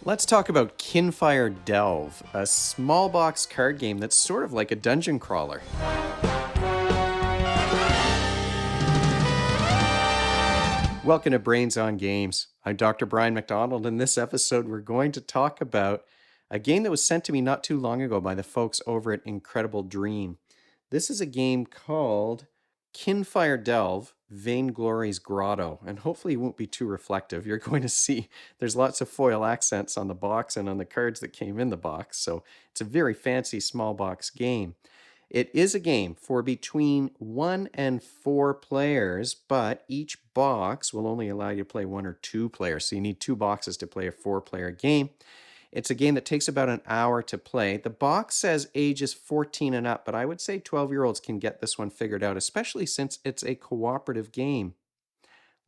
Let's talk about Kinfire Delve, a small box card game that's sort of like a dungeon crawler. Welcome to Brains on Games. I'm Dr. Brian McDonald. In this episode, we're going to talk about a game that was sent to me not too long ago by the folks over at Incredible Dream. This is a game called Kinfire Delve, Vainglory's Grotto, and hopefully it won't be too reflective. You're going to see there's lots of foil accents on the box and on the cards that came in the box, so it's a very fancy small box game. It is a game for between 1 and 4 players, but each box will only allow you to play 1 or 2 players, so you need 2 boxes to play a 4-player game. It's a game that takes about an hour to play. The box says ages 14 and up, but I would say 12-year-olds can get this one figured out, especially since it's a cooperative game.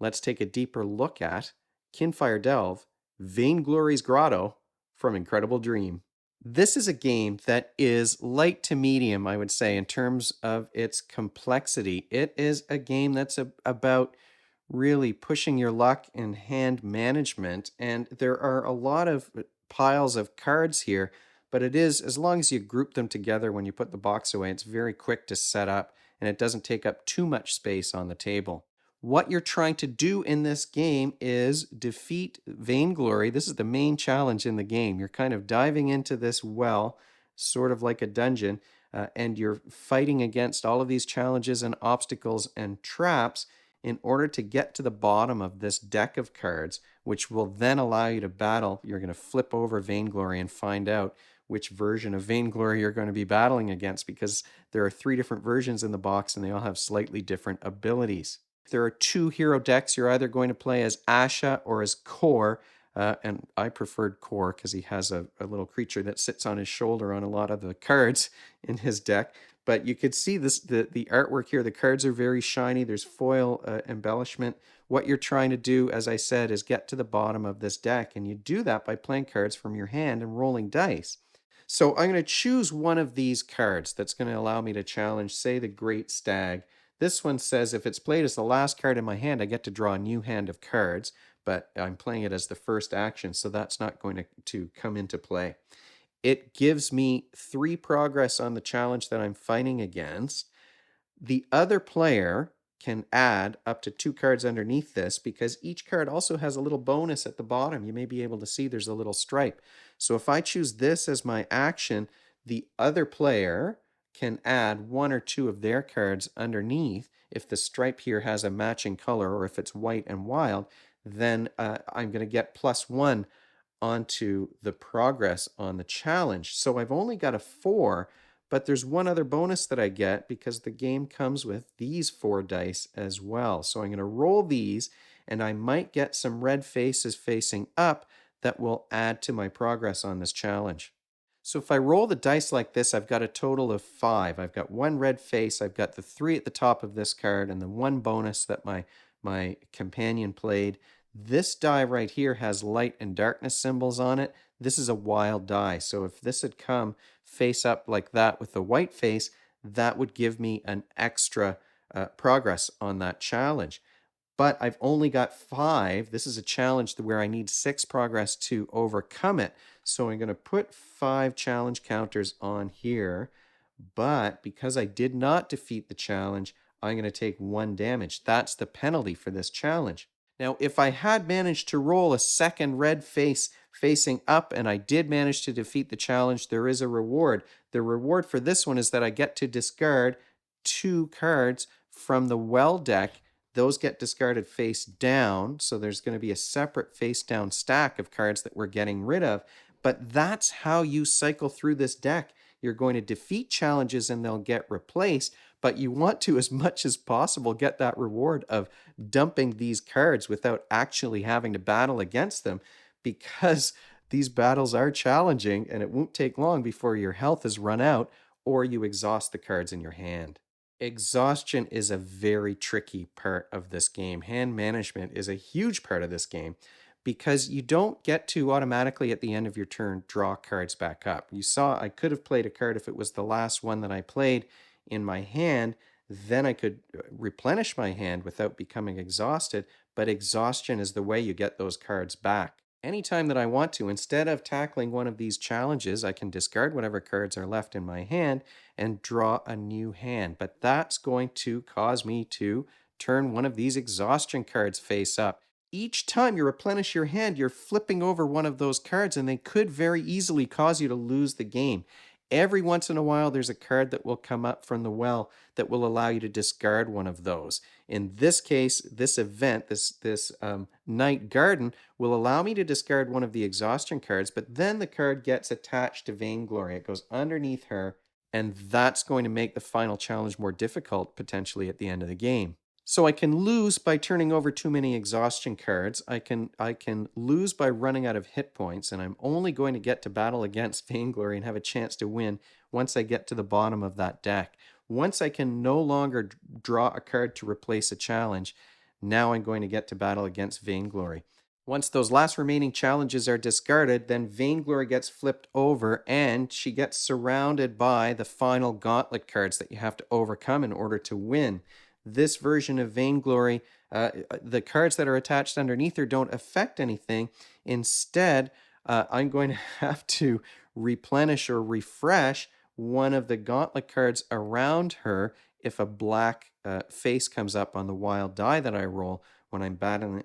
Let's take a deeper look at Kinfire Delve, Vainglory's Grotto from Incredible Dream. This is a game that is light to medium, I would say, in terms of its complexity. It is a game that's about really pushing your luck in hand management, and there are a lot of piles of cards here, but it is, as long as you group them together when you put the box away, it's very quick to set up, and it doesn't take up too much space on the table. What you're trying to do in this game is defeat Vainglory. This is the main challenge in the game. You're kind of diving into this well, sort of like a dungeon, and you're fighting against all of these challenges and obstacles and traps in order to get to the bottom of this deck of cards, which will then allow you to battle. You're going to flip over Vainglory and find out which version of Vainglory you're going to be battling against, because there are 3 different versions in the box and they all have slightly different abilities. There are 2 hero decks. You're either going to play as Asha or as Kor, and I preferred Kor because he has a little creature that sits on his shoulder on a lot of the cards in his deck. But you could see this the artwork here. The cards are very shiny. There's foil embellishment. What you're trying to do, as I said, is get to the bottom of this deck, and you do that by playing cards from your hand and rolling dice. So I'm going to choose one of these cards that's going to allow me to challenge, say, the Great Stag. This one says if it's played as the last card in my hand, I get to draw a new hand of cards, but I'm playing it as the first action, so that's not going to come into play. It gives me 3 progress on the challenge that I'm fighting against. The other player can add up to 2 cards underneath this, because each card also has a little bonus at the bottom. You may be able to see there's a little stripe. So if I choose this as my action, the other player can add 1 or 2 of their cards underneath. If the stripe here has a matching color, or if it's white and wild, then I'm going to get +1 onto the progress on the challenge. So I've only got a 4, but there's one other bonus that I get because the game comes with these 4 dice as well. So I'm going to roll these, and I might get some red faces facing up that will add to my progress on this challenge. So if I roll the dice like this, I've got a total of 5. I've got 1 red face, I've got the 3 at the top of this card, and the 1 bonus that my companion played. This die right here has light and darkness symbols on it. This is a wild die, so if this had come face up like that with the white face, that would give me an extra progress on that challenge. But I've only got 5. This is a challenge where I need 6 progress to overcome it. So I'm going to put 5 challenge counters on here. But because I did not defeat the challenge, I'm going to take 1 damage. That's the penalty for this challenge. Now, if I had managed to roll a second red face facing up and I did manage to defeat the challenge, there is a reward. The reward for this one is that I get to discard 2 cards from the well deck. Those get discarded face down, so there's going to be a separate face down stack of cards that we're getting rid of. But that's how you cycle through this deck. You're going to defeat challenges and they'll get replaced, but you want to, as much as possible, get that reward of dumping these cards without actually having to battle against them, because these battles are challenging and it won't take long before your health is run out or you exhaust the cards in your hand. Exhaustion is a very tricky part of this game. Hand management is a huge part of this game because you don't get to automatically at the end of your turn draw cards back up. You saw I could have played a card if it was the last one that I played in my hand. Then I could replenish my hand without becoming exhausted, but exhaustion is the way you get those cards back. Anytime that I want to, instead of tackling one of these challenges, I can discard whatever cards are left in my hand and draw a new hand. But that's going to cause me to turn one of these exhaustion cards face up. Each time you replenish your hand, you're flipping over one of those cards, and they could very easily cause you to lose the game. Every once in a while, there's a card that will come up from the well that will allow you to discard one of those. In this case, this event, this night garden, will allow me to discard one of the exhaustion cards, but then the card gets attached to Vainglory. It goes underneath her, and that's going to make the final challenge more difficult potentially at the end of the game. So I can lose by turning over too many exhaustion cards. I can lose by running out of hit points, and I'm only going to get to battle against Vainglory and have a chance to win once I get to the bottom of that deck. Once I can no longer draw a card to replace a challenge, now I'm going to get to battle against Vainglory. Once those last remaining challenges are discarded, then Vainglory gets flipped over and she gets surrounded by the final gauntlet cards that you have to overcome in order to win. This version of Vainglory, the cards that are attached underneath her don't affect anything. Instead, I'm going to have to replenish or refresh one of the gauntlet cards around her if a black face comes up on the wild die that I roll when I'm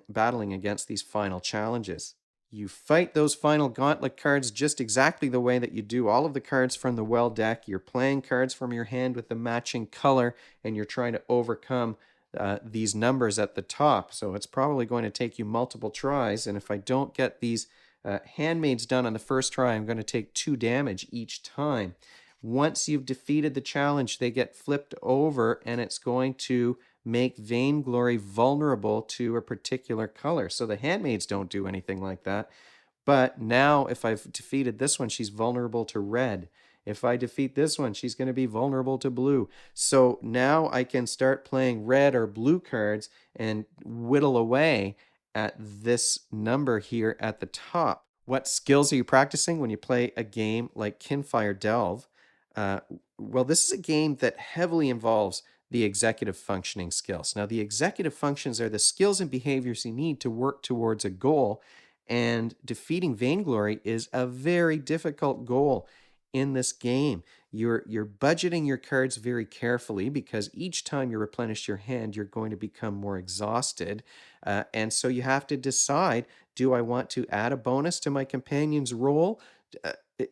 battling against these final challenges. You fight those final gauntlet cards just exactly the way that you do all of the cards from the well deck. You're playing cards from your hand with the matching color, and you're trying to overcome these numbers at the top. So it's probably going to take you multiple tries, and if I don't get these handmaids done on the first try, I'm going to take 2 damage each time. Once you've defeated the challenge, they get flipped over, and it's going to make Vainglory vulnerable to a particular color. So the handmaids don't do anything like that. But now, if I've defeated this one, she's vulnerable to red. If I defeat this one, she's going to be vulnerable to blue. So now I can start playing red or blue cards and whittle away at this number here at the top. What skills are you practicing when you play a game like Kinfire Delve? Uh, well, this is a game that heavily involves the executive functioning skills. Now, the executive functions are the skills and behaviors you need to work towards a goal, and defeating Vainglory is a very difficult goal in this game. You're budgeting your cards very carefully because each time you replenish your hand, you're going to become more exhausted. And so you have to decide, do I want to add a bonus to my companion's roll?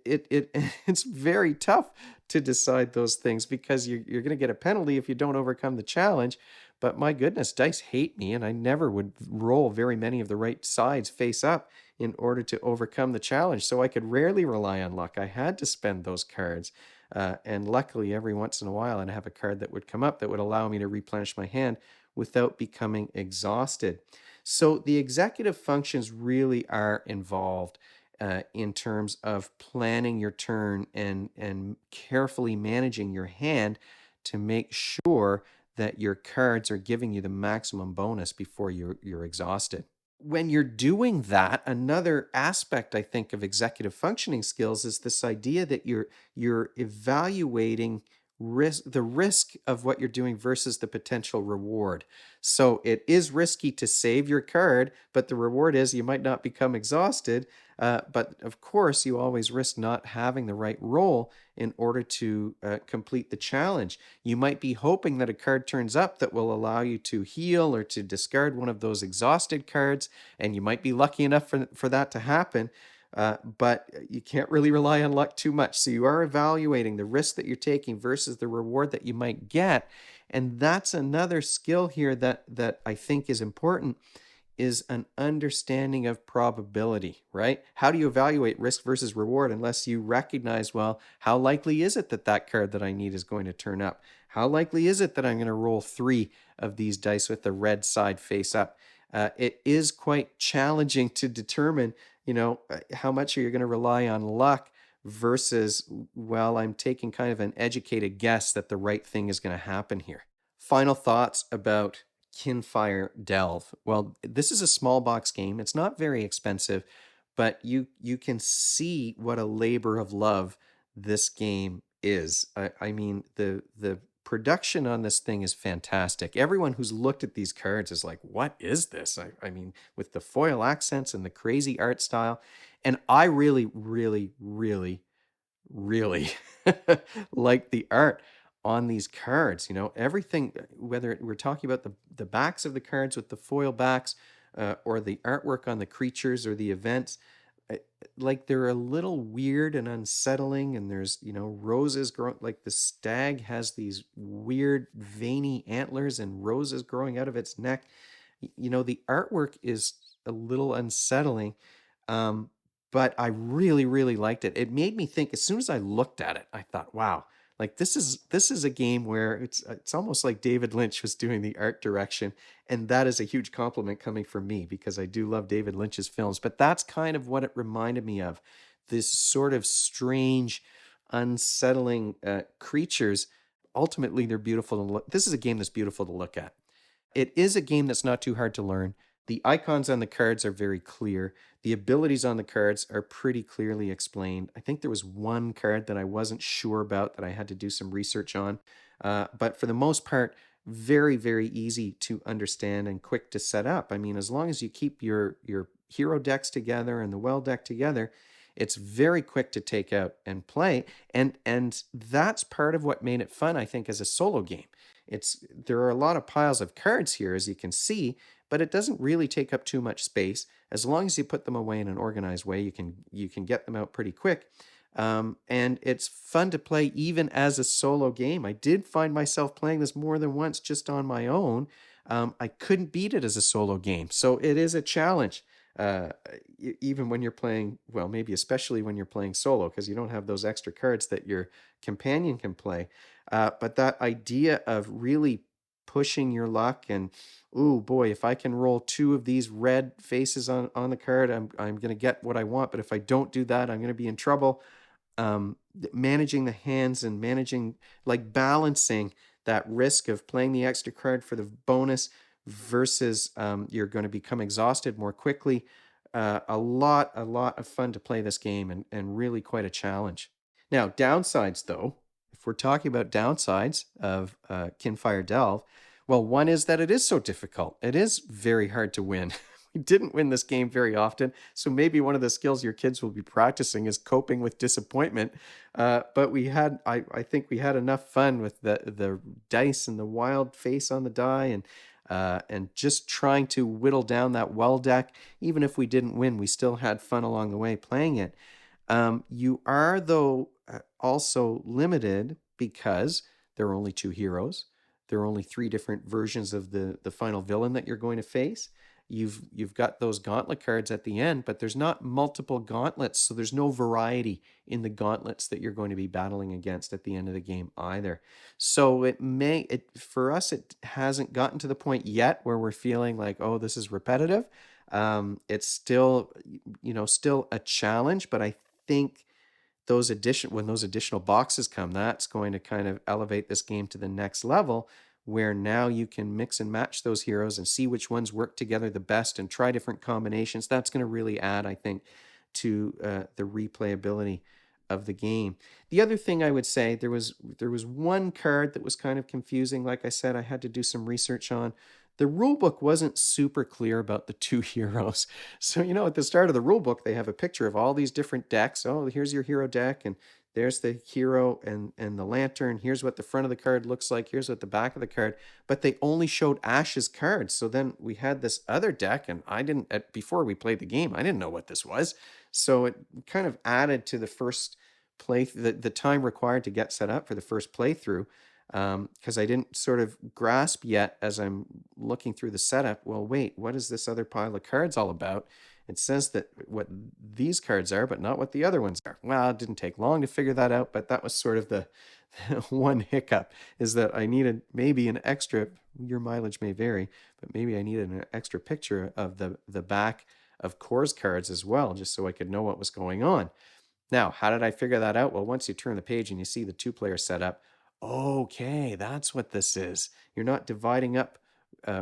It's very tough to decide those things because you're going to get a penalty if you don't overcome the challenge. But my goodness, dice hate me, and I never would roll very many of the right sides face up in order to overcome the challenge. So I could rarely rely on luck. I had to spend those cards. And luckily, every once in a while, I'd have a card that would come up that would allow me to replenish my hand without becoming exhausted. So the executive functions really are involved in terms of planning your turn and carefully managing your hand to make sure that your cards are giving you the maximum bonus before you're exhausted. When you're doing that, another aspect I think of executive functioning skills is this idea that you're evaluating the risk of what you're doing versus the potential reward. So it is risky to save your card, but the reward is you might not become exhausted. But of course, you always risk not having the right roll in order to complete the challenge. You might be hoping that a card turns up that will allow you to heal or to discard one of those exhausted cards, and you might be lucky enough for that to happen. But you can't really rely on luck too much. So you are evaluating the risk that you're taking versus the reward that you might get. And that's another skill here that I think is important, is an understanding of probability, right? How do you evaluate risk versus reward unless you recognize, well, how likely is it that that card that I need is going to turn up? How likely is it that I'm going to roll 3 of these dice with the red side face up? It is quite challenging to determine, how much are you going to rely on luck versus, well, I'm taking kind of an educated guess that the right thing is going to happen here. Final thoughts about Kinfire Delve. Well, this is a small box game. It's not very expensive, but you can see what a labor of love this game is. I mean, the production on this thing is fantastic. Everyone who's looked at these cards is like, what is this? I mean, with the foil accents and the crazy art style. And I really, really, really, really like the art on these cards. You know, everything, whether we're talking about the backs of the cards with the foil backs, or the artwork on the creatures or the events, I- like they're a little weird and unsettling. And there's, roses growing, like the stag has these weird veiny antlers and roses growing out of its neck. The artwork is a little unsettling. Um, but I really, really liked it. It made me think. As soon as I looked at it, I thought, wow, like this is a game where it's almost like David Lynch was doing the art direction. And that is a huge compliment coming from me, because I do love David Lynch's films. But that's kind of what it reminded me of, this sort of strange, unsettling creatures. Ultimately, they're beautiful to look. This is a game that's beautiful to look at. It is a game that's not too hard to learn. The icons on the cards are very clear. The abilities on the cards are pretty clearly explained. I think there was one card that I wasn't sure about that I had to do some research on. But for the most part, very, very easy to understand and quick to set up. I mean, as long as you keep your hero decks together and the well deck together, it's very quick to take out and play. And that's part of what made it fun, I think, as a solo game. There are a lot of piles of cards here, as you can see, but it doesn't really take up too much space. As long as you put them away in an organized way, you can get them out pretty quick. And it's fun to play even as a solo game. I did find myself playing this more than once just on my own. I couldn't beat it as a solo game, so it is a challenge. Uh, Even when you're playing, well, maybe especially when you're playing solo, because you don't have those extra cards that your companion can play. But that idea of really pushing your luck, and ooh boy, if I can roll two of these red faces on the card, I'm gonna get what I want. But if I don't do that, I'm gonna be in trouble. Managing the hands and managing, like, balancing that risk of playing the extra card for the bonus versus you're going to become exhausted more quickly. A lot of fun to play this game, and really quite a challenge. Now, downsides though, if we're talking about downsides of Kinfire Delve, well, one is that it is so difficult. It is very hard to win. We didn't win this game very often, so maybe one of the skills your kids will be practicing is coping with disappointment. But I think we had enough fun with the dice and the wild face on the die, and just trying to whittle down that well deck. Even if we didn't win, we still had fun along the way playing it. You are, though, also limited because there are only two heroes. There are only three different versions of the final villain that you're going to face. You've got those gauntlet cards at the end, but there's not multiple gauntlets, so there's no variety in the gauntlets that you're going to be battling against at the end of the game either. So for us, it hasn't gotten to the point yet where we're feeling like, oh, this is repetitive. It's still, still a challenge, but I think when those additional boxes come, that's going to kind of elevate this game to the next level, where now you can mix and match those heroes and see which ones work together the best and try different combinations. That's going to really add, I think, to the replayability of the game. The other thing I would say, there was one card that was kind of confusing. Like I said, I had to do some research on. The rule book wasn't super clear about the two heroes. So, at the start of the rule book, they have a picture of all these different decks. Oh, here's your hero deck, and there's the hero and the lantern. Here's what the front of the card looks like. Here's what the back of the card. But they only showed Ash's cards. So then we had this other deck, and before we played the game, I didn't know what this was. So it kind of added to the first the time required to get set up for the first playthrough, because I didn't sort of grasp yet as I'm looking through the setup. Well, wait, what is this other pile of cards all about? It says that what these cards are, but not what the other ones are. Well, it didn't take long to figure that out, but that was sort of the one hiccup, is that I needed maybe an extra, your mileage may vary, but maybe I needed an extra picture of the back of Core's cards as well, just so I could know what was going on. Now, how did I figure that out? Well, once you turn the page and you see the two-player setup, okay, that's what this is. You're not dividing up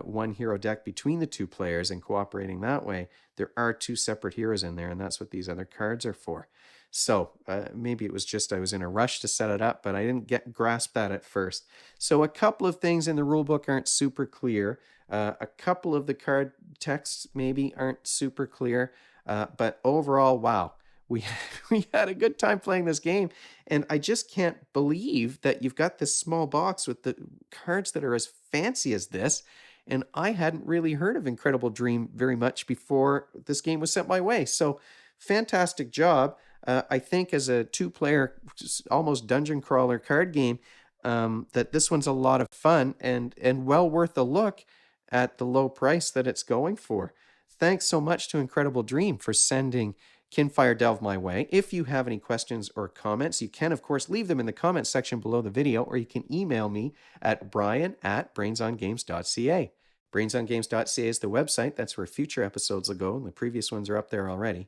one hero deck between the two players and cooperating that way, there are two separate heroes in there, and that's what these other cards are for. So maybe it was just I was in a rush to set it up, but I didn't grasp that at first. So a couple of things in the rulebook aren't super clear. A couple of the card texts maybe aren't super clear, but overall, wow, we we had a good time playing this game, and I just can't believe that you've got this small box with the cards that are as fancy as this. And I hadn't really heard of Incredible Dream very much before this game was sent my way. So fantastic job. I think as a two-player, almost dungeon crawler card game, that this one's a lot of fun and well worth a look at the low price that it's going for. Thanks so much to Incredible Dream for sending Kinfire Delve my way. If you have any questions or comments, you can, of course, leave them in the comments section below the video, or you can email me at brian@brainsongames.ca. Brainsongames.ca is the website. That's where future episodes will go, and the previous ones are up there already.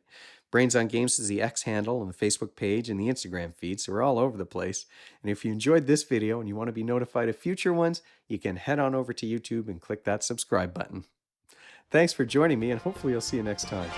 Brains on Games is the X handle and the Facebook page and the Instagram feed, so we're all over the place. And if you enjoyed this video and you want to be notified of future ones, you can head on over to YouTube and click that subscribe button. Thanks for joining me, and hopefully I'll see you next time.